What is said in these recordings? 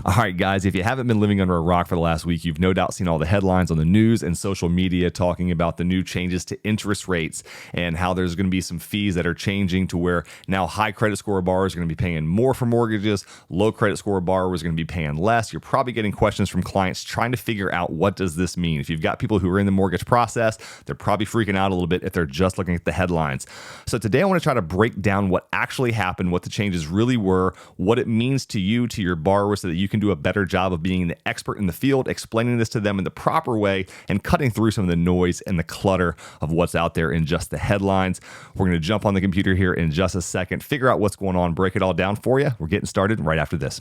All right, guys, if you haven't been living under a rock for the last week, you've no doubt seen all the headlines on the news and social media talking about the new changes to interest rates and how there's going to be some fees that are changing to where now high credit score borrowers are going to be paying more for mortgages, low credit score borrowers are going to be paying less. You're probably getting questions from clients trying to figure out, what does this mean? If you've got people who are in the mortgage process, they're probably freaking out a little bit if they're just looking at the headlines. So today I want to try to break down what actually happened, what the changes really were, what it means to you, to your borrowers, so that you can do a better job of being the expert in the field, explaining this to them in the proper way and cutting through some of the noise and the clutter of what's out there in just the headlines. We're going to jump on the computer here in just a second, figure out what's going on, break it all down for you. We're getting started right after this.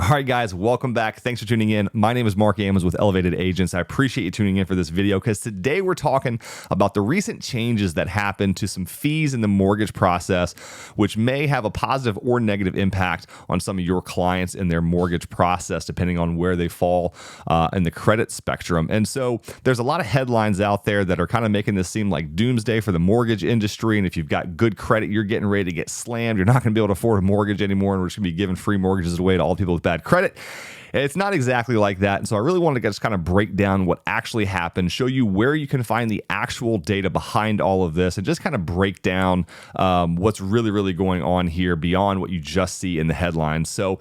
All right, guys, welcome back. Thanks for tuning in. My name is Mark Ammons with Elevated Agents. I appreciate you tuning in for this video because today we're talking about the recent changes that happened to some fees in the mortgage process, which may have a positive or negative impact on some of your clients in their mortgage process, depending on where they fall in the credit spectrum. And so there's a lot of headlines out there that are kind of making this seem like doomsday for the mortgage industry. And if you've got good credit, you're getting ready to get slammed. You're not going to be able to afford a mortgage anymore, and we're just going to be giving free mortgages away to all people with bad credit. It's not exactly like that. And so I really wanted to just kind of break down what actually happened, show you where you can find the actual data behind all of this, and just kind of break down what's really going on here beyond what you just see in the headlines. So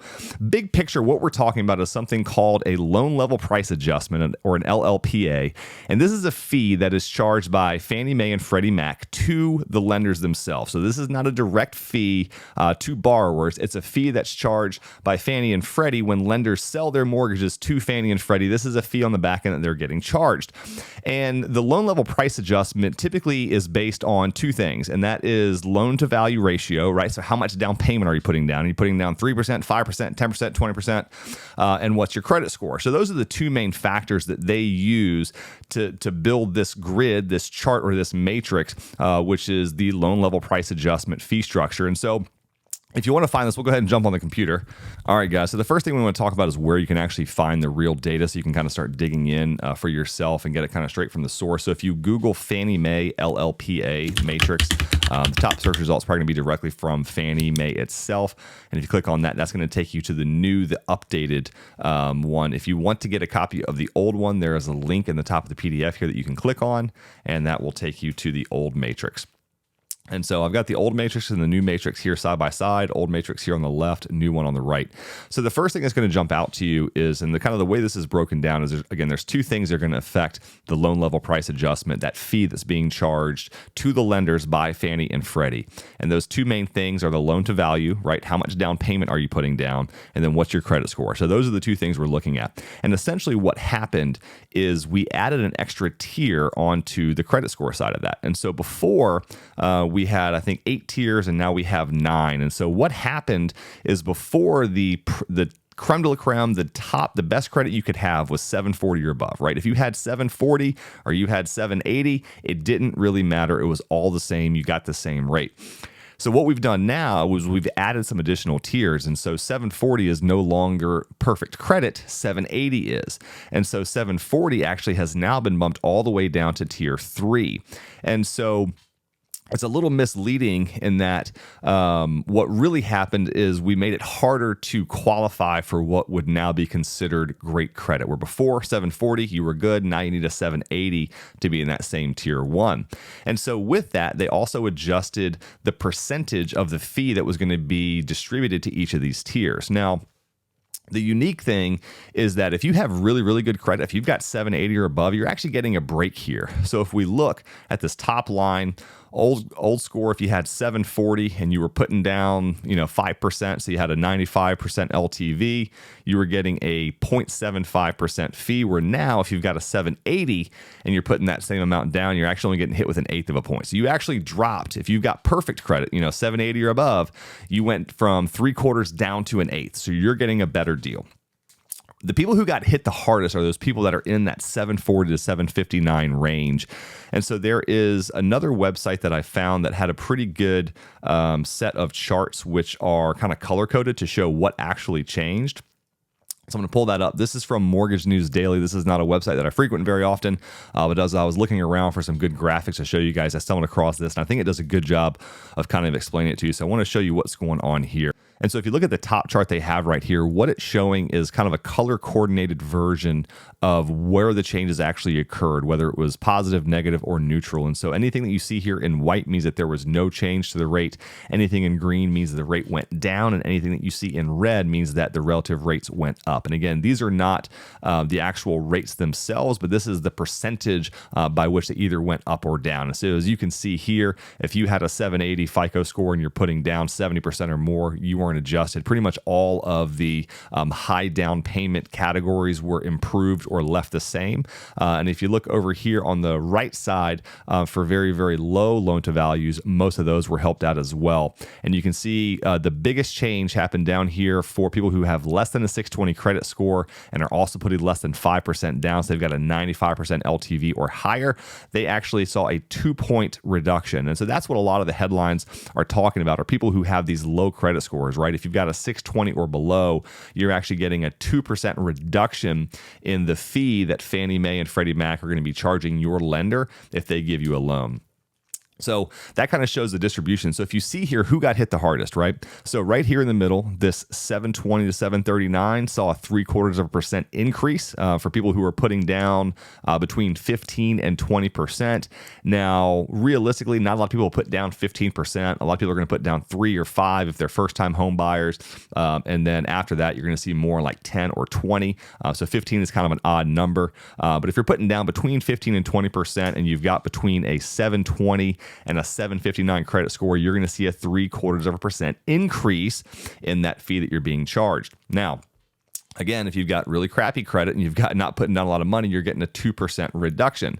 big picture, what we're talking about is something called a loan level price adjustment, or an LLPA. And this is a fee that is charged by Fannie Mae and Freddie Mac to the lenders themselves. So this is not a direct fee to borrowers. It's a fee that's charged by Fannie and Freddie when lenders sell their mortgages to Fannie and Freddie. This is a fee on the back end that they're getting charged. And the loan level price adjustment typically is based on two things, and that is loan to value ratio, right? So how much down payment are you putting down? Are you putting down 3%, 5%, 10%, 20%? And what's your credit score? So those are the two main factors that they use to build this grid, this chart, or this matrix, which is the loan level price adjustment fee structure. And so if you want to find this, we'll go ahead and jump on the computer. All right, guys. So the first thing we want to talk about is where you can actually find the real data, so you can kind of start digging in for yourself and get it kind of straight from the source. So if you Google Fannie Mae LLPA matrix, the top search results are probably going to be directly from Fannie Mae itself. And if you click on that, that's going to take you to the updated one. If you want to get a copy of the old one, there is a link in the top of the PDF here that you can click on, and that will take you to the old matrix. And so I've got the old matrix and the new matrix here side by side, old matrix here on the left, new one on the right. So the first thing that's going to jump out to you is, and the way this is broken down is, there's two things that are going to affect the loan level price adjustment, that fee that's being charged to the lenders by Fannie and Freddie. And those two main things are the loan to value, right? How much down payment are you putting down? And then what's your credit score? So those are the two things we're looking at. And essentially what happened is we added an extra tier onto the credit score side of that. And so before we had, I think, 8 tiers, and now we have 9. And so what happened is, before the creme de la creme, the best credit you could have was 740 or above, right? If you had 740 or you had 780, it didn't really matter. It was all the same. You got the same rate. So what we've done now is we've added some additional tiers. And so 740 is no longer perfect credit, 780 is. And so 740 actually has now been bumped all the way down to tier 3. And so it's a little misleading in that what really happened is we made it harder to qualify for what would now be considered great credit. Where before 740, you were good. Now you need a 780 to be in that same tier 1. And so with that, they also adjusted the percentage of the fee that was going to be distributed to each of these tiers. Now, the unique thing is that if you have really good credit, if you've got 780 or above, you're actually getting a break here. So if we look at this top line, old score, if you had 740 and you were putting down 5%, so you had a 95% LTV, you were getting a 0.75% fee. Where now, if you've got a 780 and you're putting that same amount down, you're actually only getting hit with an 1/8 of a point. So you actually dropped, if you've got perfect credit, 780 or above, you went from 3/4 down to an 1/8. So you're getting a better deal. The people who got hit the hardest are those people that are in that 740 to 759 range. And so there is another website that I found that had a pretty good set of charts, which are kind of color coded to show what actually changed. So I'm going to pull that up. This is from Mortgage News Daily. This is not a website that I frequent very often, but as I was looking around for some good graphics to show you guys, I stumbled across this, and I think it does a good job of kind of explaining it to you. So I want to show you what's going on here. And so if you look at the top chart they have right here, what it's showing is kind of a color-coordinated version of where the changes actually occurred, whether it was positive, negative, or neutral. And so anything that you see here in white means that there was no change to the rate. Anything in green means that the rate went down, and anything that you see in red means that the relative rates went up. And again, these are not the actual rates themselves, but this is the percentage by which they either went up or down. And so as you can see here, if you had a 780 FICO score and you're putting down 70% or more, you weren't adjusted. Pretty much all of the high down payment categories were improved or left the same. And if you look over here on the right side for very, very low loan to values, most of those were helped out as well. And you can see the biggest change happened down here for people who have less than a 620 credit score and are also putting less than 5% down. So they've got a 95% LTV or higher. They actually saw a 2-point reduction. And so that's what a lot of the headlines are talking about, are people who have these low credit scores, right? If you've got a 620 or below, you're actually getting a 2% reduction in the fee that Fannie Mae and Freddie Mac are going to be charging your lender if they give you a loan. So that kind of shows the distribution. So if you see here who got hit the hardest, right? So right here in the middle, this 720 to 739 saw a 0.75% increase for people who are putting down between 15 and 20%. Now, realistically, not a lot of people put down 15%. A lot of people are going to put down 3 or 5 if they're first-time home buyers. And then after that, you're going to see more like 10 or 20. So 15 is kind of an odd number. But if you're putting down between 15 and 20% and you've got between a 720 and a 759 credit score, you're going to see a 0.75% increase in that fee that you're being charged. Now, again, if you've got really crappy credit and you've got not putting down a lot of money, you're getting a 2% reduction.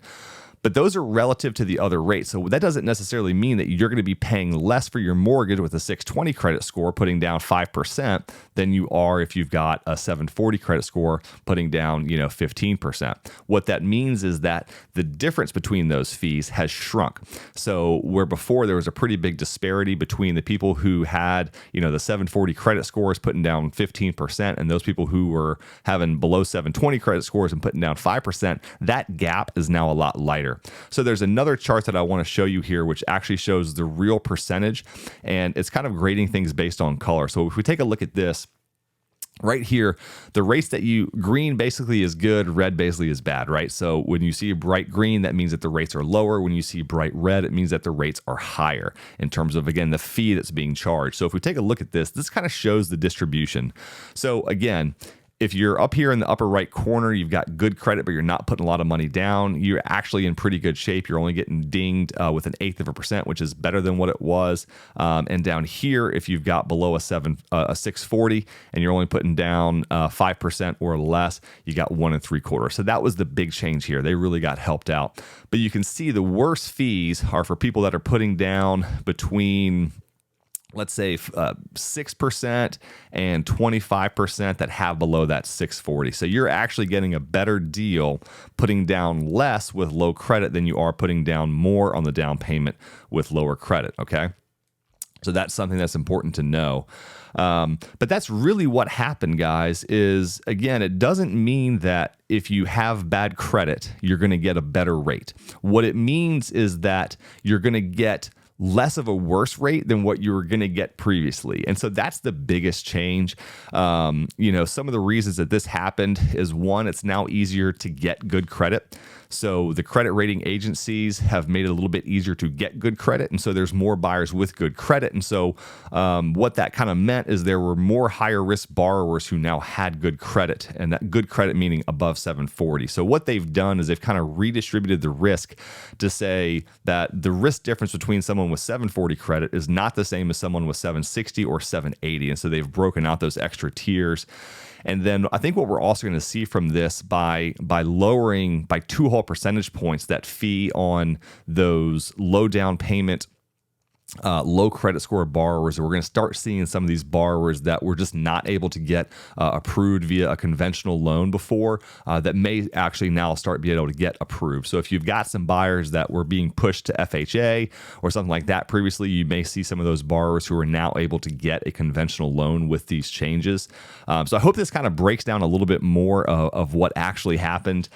But those are relative to the other rates. So that doesn't necessarily mean that you're going to be paying less for your mortgage with a 620 credit score putting down 5% than you are if you've got a 740 credit score putting down, 15%. What that means is that the difference between those fees has shrunk. So where before there was a pretty big disparity between the people who had, the 740 credit scores putting down 15% and those people who were having below 720 credit scores and putting down 5%, that gap is now a lot lighter. So there's another chart that I want to show you here, which actually shows the real percentage, and it's kind of grading things based on color. So if we take a look at this, right here, the rates that green basically is good, red basically is bad, right? So when you see bright green, that means that the rates are lower. When you see bright red, it means that the rates are higher in terms of, again, the fee that's being charged. So if we take a look at this, this kind of shows the distribution. So again, if you're up here in the upper right corner, you've got good credit, but you're not putting a lot of money down, you're actually in pretty good shape. You're only getting dinged with 1/8%, which is better than what it was. And down here, if you've got below a 640 and you're only putting down 5% or less, you got 1 3/4. So that was the big change here. They really got helped out. But you can see the worst fees are for people that are putting down between, let's say 6% and 25% that have below that 640. So you're actually getting a better deal putting down less with low credit than you are putting down more on the down payment with lower credit, okay? So that's something that's important to know. But that's really what happened, guys, is, again, it doesn't mean that if you have bad credit, you're going to get a better rate. What it means is that you're going to get less of a worse rate than what you were going to get previously. And so that's the biggest change. Some of the reasons that this happened is, one, it's now easier to get good credit. So the credit rating agencies have made it a little bit easier to get good credit. And so there's more buyers with good credit. And so what that kind of meant is there were more higher risk borrowers who now had good credit, and that good credit meaning above 740. So what they've done is they've kind of redistributed the risk to say that the risk difference between someone with 740 credit is not the same as someone with 760 or 780. And so they've broken out those extra tiers. And then I think what we're also going to see from this, by lowering by 2 whole percentage points that fee on those low down payment low credit score borrowers. We're going to start seeing some of these borrowers that were just not able to get approved via a conventional loan before that may actually now start being able to get approved. So if you've got some buyers that were being pushed to FHA or something like that previously, you may see some of those borrowers who are now able to get a conventional loan with these changes. So I hope this kind of breaks down a little bit more of what actually happened.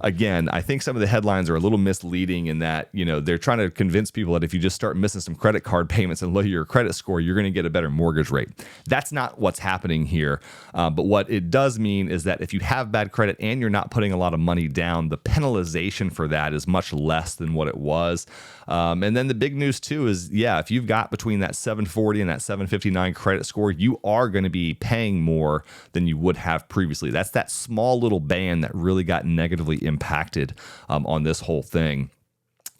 Again, I think some of the headlines are a little misleading in that, they're trying to convince people that if you just start missing some credit card payments and lower your credit score, you're going to get a better mortgage rate. That's not what's happening here. But what it does mean is that if you have bad credit and you're not putting a lot of money down, the penalization for that is much less than what it was. And then the big news too is, if you've got between that 740 and that 759 credit score, you are going to be paying more than you would have previously. That's that small little band that really got negatively impacted on this whole thing.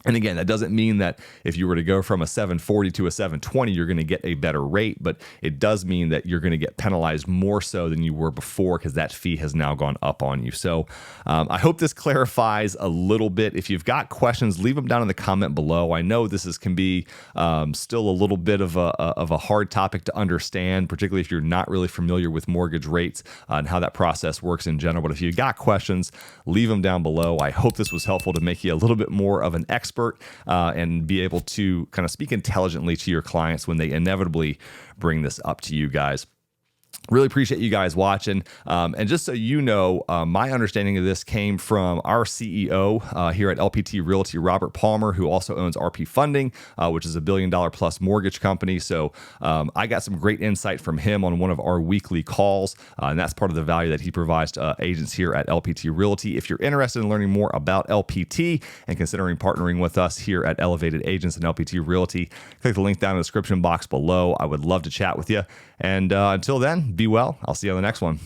And again, that doesn't mean that if you were to go from a 740 to a 720, you're going to get a better rate, but it does mean that you're going to get penalized more so than you were before because that fee has now gone up on you. So I hope this clarifies a little bit. If you've got questions, leave them down in the comment below. I know this can be still a little bit of a hard topic to understand, particularly if you're not really familiar with mortgage rates and how that process works in general. But if you've got questions, leave them down below. I hope this was helpful to make you a little bit more of an expert and be able to kind of speak intelligently to your clients when they inevitably bring this up to you guys. Really appreciate you guys watching. And just so you know, my understanding of this came from our CEO here at LPT Realty, Robert Palmer, who also owns RP Funding, which is a $1 billion plus mortgage company. So I got some great insight from him on one of our weekly calls. And that's part of the value that he provides to agents here at LPT Realty. If you're interested in learning more about LPT and considering partnering with us here at Elevated Agents and LPT Realty, click the link down in the description box below. I would love to chat with you. And until then, be well. I'll see you on the next one.